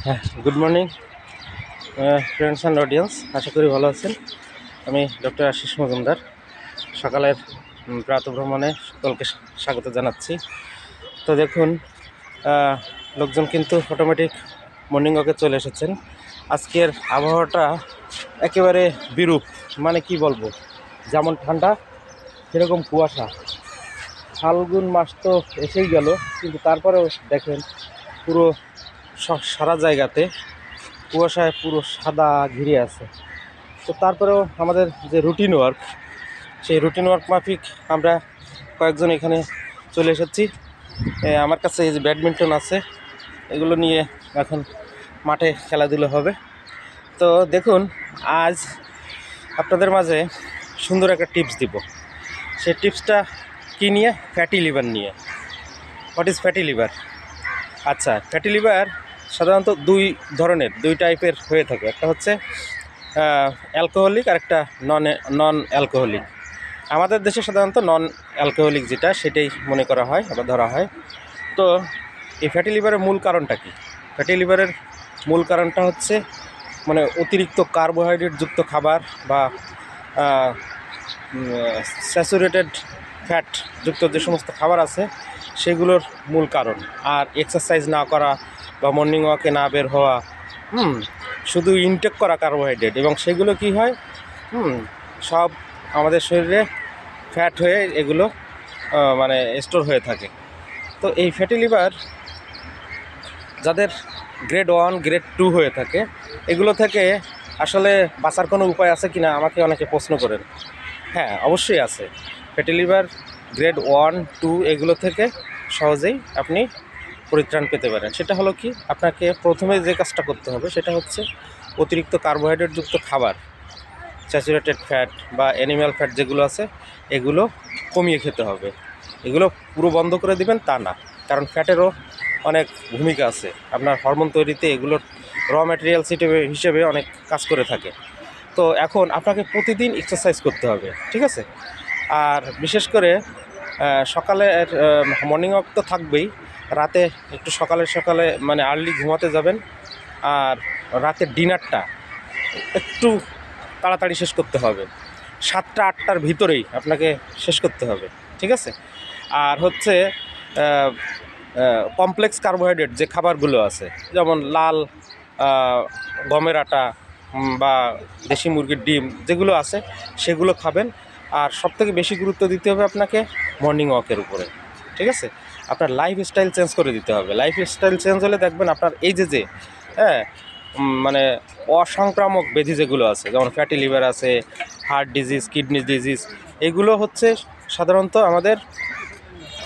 হ্যাঁ, good morning friends and audience. আশা করি ভালো আছেন। আমি ডক্টর আশিস মজুমদার। সকালের প্রাতঃভ্রমণে সকলকে স্বাগত জানাচ্ছি। তো দেখুন, লোকজন কিন্তু অটোমেটিক মর্নিং ওয়াকে চলে এসেছেন। আজকের আবহাওয়াটা একেবারে বিরূপ, মানে কি বলবো, যেমন ঠান্ডা সেরকম কুয়াশা। ফাল্গুন মাস তো এসেই গেল, কিন্তু তারপরেও দেখেন পুরো সারা জায়গাতে কুয়াশায় পুরো সাদা ঘিরে আছে। তো তারপরেও আমাদের যে রুটিন ওয়ার্ক, সেই রুটিন ওয়ার্ক মাফিক আমরা কয়েকজন এখানে চলে এসেছি। আমার কাছে এই যে ব্যাডমিন্টন আছে, এগুলো নিয়ে এখন মাঠে খেলাধুলো হবে। তো দেখুন, আজ আপনাদের মাঝে সুন্দর একটা টিপস দিব। সেই টিপসটা কী নিয়ে? ফ্যাটি লিভার নিয়ে। What is fatty liver? আচ্ছা, ফ্যাটি লিভার সাধারণত দুই টাইপের হয়ে থাকে। একটা হচ্ছে অ্যালকোহলিক, আর একটা নন অ্যালকোহলিক। আমাদের দেশে সাধারণত নন অ্যালকোহলিক যেটা, সেটাই মনে করা হয় বা ধরা হয়। তো এই ফ্যাটি লিভারের মূল কারণটা কী? ফ্যাটি লিভারের মূল কারণটা হচ্ছে মানে অতিরিক্ত কার্বোহাইড্রেটযুক্ত খাবার বা স্যাচুরেটেড ফ্যাটযুক্ত যে সমস্ত খাবার আছে সেগুলোর মূল কারণ। আর এক্সারসাইজ না করা বা মর্নিং ওয়াকে না বের হওয়া, শুধু ইনটেক করা কার্বোহাইড্রেট, এবং সেগুলো কি হয়, সব আমাদের শরীরে ফ্যাট হয়ে এগুলো মানে স্টোর হয়ে থাকে। তো এই ফ্যাটি লিভার যাদের গ্রেড 1, গ্রেড 2 হয়ে থাকে, এগুলো থেকে আসলে বাঁচার কোনো উপায় আছে কি না আমাকে অনেকে প্রশ্ন করেন। হ্যাঁ, অবশ্যই আছে। ফ্যাটি লিভার গ্রেড 1, 2 এগুলো থেকে সহজেই আপনি পরিত্রাণ পেতে পারেন। সেটা হলো কি, আপনাকে প্রথমে যে কাজটা করতে হবে সেটা হচ্ছে অতিরিক্ত কার্বোহাইড্রেটযুক্ত খাবার, স্যাচুরেটেড ফ্যাট বা অ্যানিম্যাল ফ্যাট যেগুলো আছে, এগুলো কমিয়ে খেতে হবে। এগুলো পুরো বন্ধ করে দিবেন তা না, কারণ ফ্যাটেরও অনেক ভূমিকা আছে আপনার হরমোন তৈরিতে। এগুলোর র ম্যাটেরিয়ালস হিসেবে অনেক কাজ করে থাকে। তো এখন আপনাকে প্রতিদিন এক্সারসাইজ করতে হবে, ঠিক আছে? আর বিশেষ করে সকালের মর্নিং ওয়াক তো থাকবেই, রাতে একটু সকালে মানে আর্লি ঘুমাতে যাবেন। আর রাতের ডিনারটা একটু তাড়াতাড়ি শেষ করতে হবে, 7টা-8টার ভিতরেই আপনাকে শেষ করতে হবে, ঠিক আছে? আর হচ্ছে কমপ্লেক্স কার্বোহাইড্রেট যে খাবারগুলো আছে, যেমন লাল গমের আটা বা দেশি মুরগির ডিম যেগুলো আছে, সেগুলো খাবেন। আর সবথেকে বেশি গুরুত্ব দিতে হবে আপনাকে মর্নিং ওয়াকের উপরে, ঠিক আছে? আপনার লাইফস্টাইল চেঞ্জ করে দিতে হবে। লাইফস্টাইল চেঞ্জ হলে দেখবেন আপনার এই যে মানে অসংক্রামক ব্যাধি যেগুলো আছে, যেমন ফ্যাটি লিভার আছে, হার্ট ডিজিজ, কিডনি ডিজিজ, এগুলো হচ্ছে সাধারণত আমাদের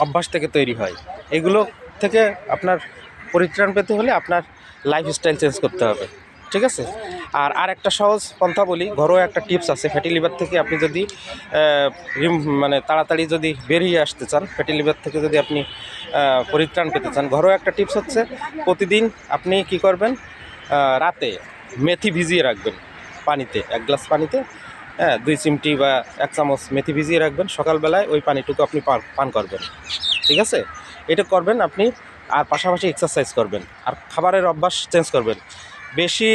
অভ্যাস থেকে তৈরি হয়। এগুলো থেকে আপনার পরিত্রাণ পেতে হলে আপনার লাইফস্টাইল চেঞ্জ করতে হবে, ঠিক আছে? আর একটা সহজ পন্থা বলি, ঘরোয়া একটা টিপস আছে। ফ্যাটি লিভার থেকে আপনি যদি মানে তাড়াতাড়ি যদি বেরিয়ে আসতে চান, ফ্যাটি লিভার থেকে যদি আপনি পরিত্রাণ পেতে চান, ঘরোয়া একটা টিপস হচ্ছে প্রতিদিন আপনি কি করবেন, রাতে মেথি ভিজিয়ে রাখবেন পানিতে, 1 গ্লাস পানিতে 2 চিমটি বা 1 চামচ মেথি ভিজিয়ে রাখবেন। সকালবেলায় ওই পানিটুকু আপনি পান করবেন, ঠিক আছে? এটা করবেন আপনি। আর পাশাপাশি এক্সারসাইজ করবেন, আর খাবারের অভ্যাস চেঞ্জ করবেন। বেশি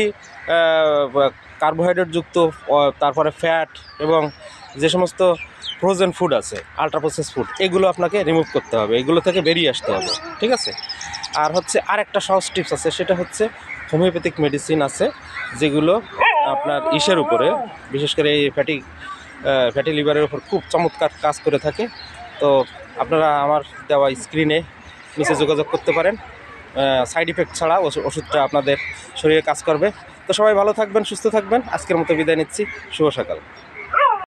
কার্বোহাইড্রেটযুক্ত, তারপরে ফ্যাট এবং যে সমস্ত ফ্রোজেন ফুড আছে, আলট্রা প্রসেস ফুড, এগুলো আপনাকে রিমুভ করতে হবে, এগুলো থেকে বেরিয়ে আসতে হবে, ঠিক আছে? আর হচ্ছে আরেকটা সহজ টিপস আছে, সেটা হচ্ছে হোমিওপ্যাথিক মেডিসিন আছে, যেগুলো আপনার ইসের উপরে, বিশেষ করে এই ফ্যাটি লিভারের উপর খুব চমৎকার কাজ করে থাকে। তো আপনারা আমার দেওয়া স্ক্রিনে নিচে যোগাযোগ করতে পারেন। সাইড ইফেক্ট ছাড়া ওষুধটা আপনাদের শরীরে কাজ করবে। তো সবাই ভালো থাকবেন, সুস্থ থাকবেন। আজকের মতো বিদায় নিচ্ছি। শুভ সকাল।